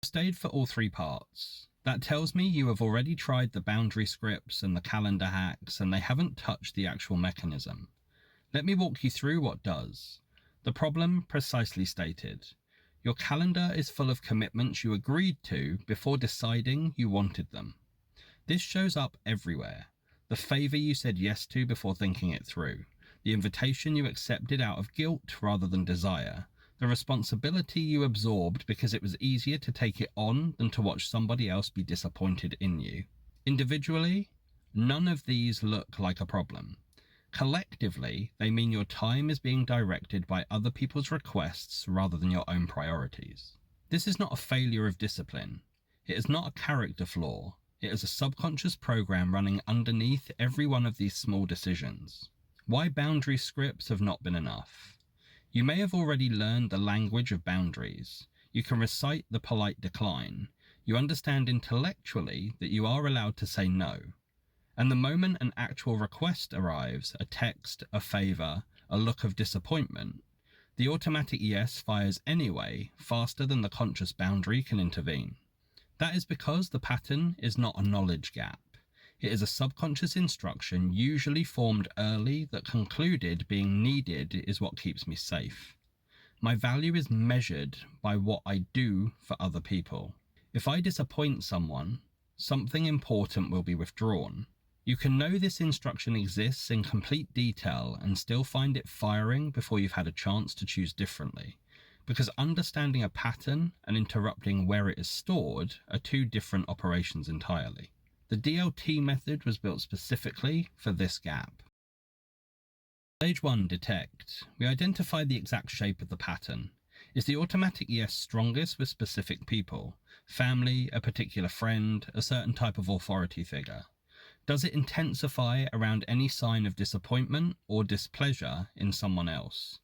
Stayed for all three parts. That tells me you have already tried the boundary scripts and the calendar hacks, and they haven't touched the actual mechanism. Let me walk you through what does. The problem precisely stated. Your calendar is full of commitments you agreed to before deciding you wanted them. This shows up everywhere. The favor you said yes to before thinking it through. The invitation you accepted out of guilt rather than desire. The responsibility you absorbed because it was easier to take it on than to watch somebody else be disappointed in you. Individually, none of these look like a problem. Collectively, they mean your time is being directed by other people's requests rather than your own priorities. This is not a failure of discipline. It is not a character flaw. It is a subconscious program running underneath every one of these small decisions. Why boundary scripts have not been enough. You may have already learned the language of boundaries. You can recite the polite decline. You understand intellectually that you are allowed to say no. And the moment an actual request arrives, a text, a favor, a look of disappointment, the automatic yes fires anyway, faster than the conscious boundary can intervene. That is because the pattern is not a knowledge gap. It is a subconscious instruction usually formed early that concluded being needed is what keeps me safe. My value is measured by what I do for other people. If I disappoint someone, something important will be withdrawn. You can know this instruction exists in complete detail and still find it firing before you've had a chance to choose differently. Because understanding a pattern and interrupting where it is stored are two different operations entirely. The DLT method was built specifically for this gap. Stage 1, detect. We identify the exact shape of the pattern. Is the automatic yes strongest with specific people? Family, a particular friend, a certain type of authority figure? Does it intensify around any sign of disappointment or displeasure in someone else?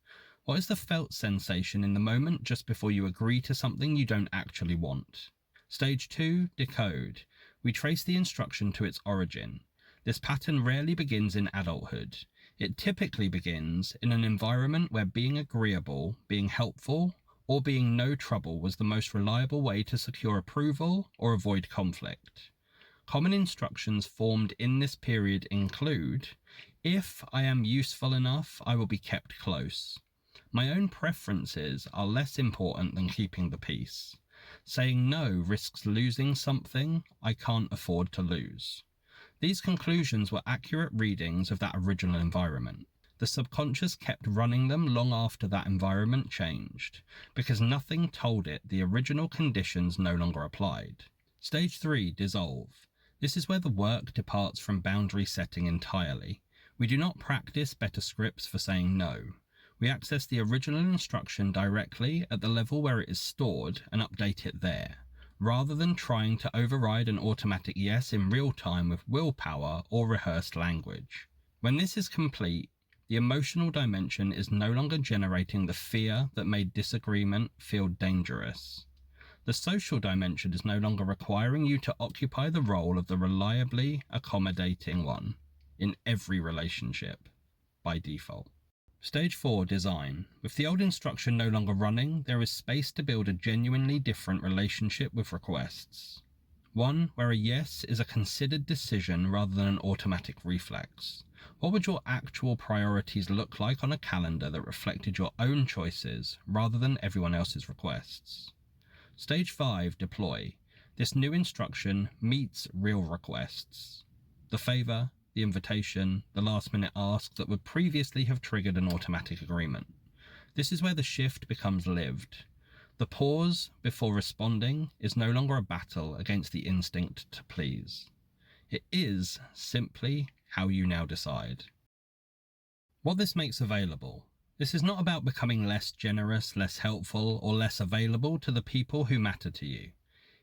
What is the felt sensation in the moment just before you agree to something you don't actually want? Stage 2, decode. We trace the instruction to its origin. This pattern rarely begins in adulthood. It typically begins in an environment where being agreeable, being helpful, or being no trouble was the most reliable way to secure approval or avoid conflict. Common instructions formed in this period include, if I am useful enough, I will be kept close. My own preferences are less important than keeping the peace. Saying no risks losing something I can't afford to lose. These conclusions were accurate readings of that original environment. The subconscious kept running them long after that environment changed, because nothing told it the original conditions no longer applied. Stage 3, dissolve. This is where the work departs from boundary setting entirely. We do not practice better scripts for saying no. We access the original instruction directly at the level where it is stored and update it there, rather than trying to override an automatic yes in real time with willpower or rehearsed language. When this is complete, the emotional dimension is no longer generating the fear that made disagreement feel dangerous. The social dimension is no longer requiring you to occupy the role of the reliably accommodating one in every relationship by default. Stage 4, design. With the old instruction no longer running, there is space to build a genuinely different relationship with requests. One where a yes is a considered decision rather than an automatic reflex. What would your actual priorities look like on a calendar that reflected your own choices rather than everyone else's requests? Stage 5, deploy. This new instruction meets real requests. The favor, the invitation, the last-minute ask that would previously have triggered an automatic agreement. This is where the shift becomes lived. The pause before responding is no longer a battle against the instinct to please. It is simply how you now decide. What this makes available. This is not about becoming less generous, less helpful, or less available to the people who matter to you.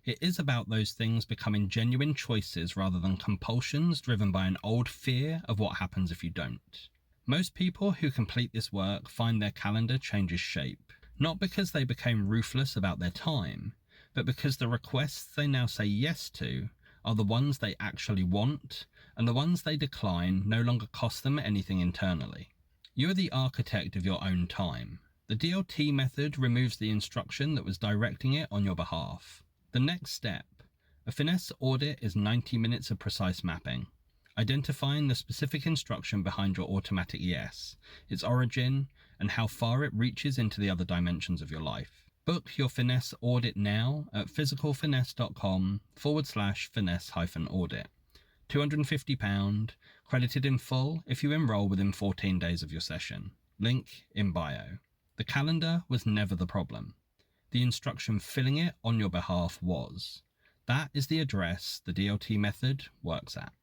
It is about those things becoming genuine choices rather than compulsions driven by an old fear of what happens if you don't. Most people who complete this work find their calendar changes shape, not because they became ruthless about their time, but because the requests they now say yes to are the ones they actually want, and the ones they decline no longer cost them anything internally. You are the architect of your own time. The DLT method removes the instruction that was directing it on your behalf. The next step. A Finesse audit is 90 minutes of precise mapping, identifying the specific instruction behind your automatic yes, its origin, and how far it reaches into the other dimensions of your life. Book your Finesse audit now at physicalfinesse.com/finesse-audit. £250, credited in full if you enroll within 14 days of your session. Link in bio. The calendar was never the problem. The instruction filling it on your behalf was. That is the address the DLT method works at.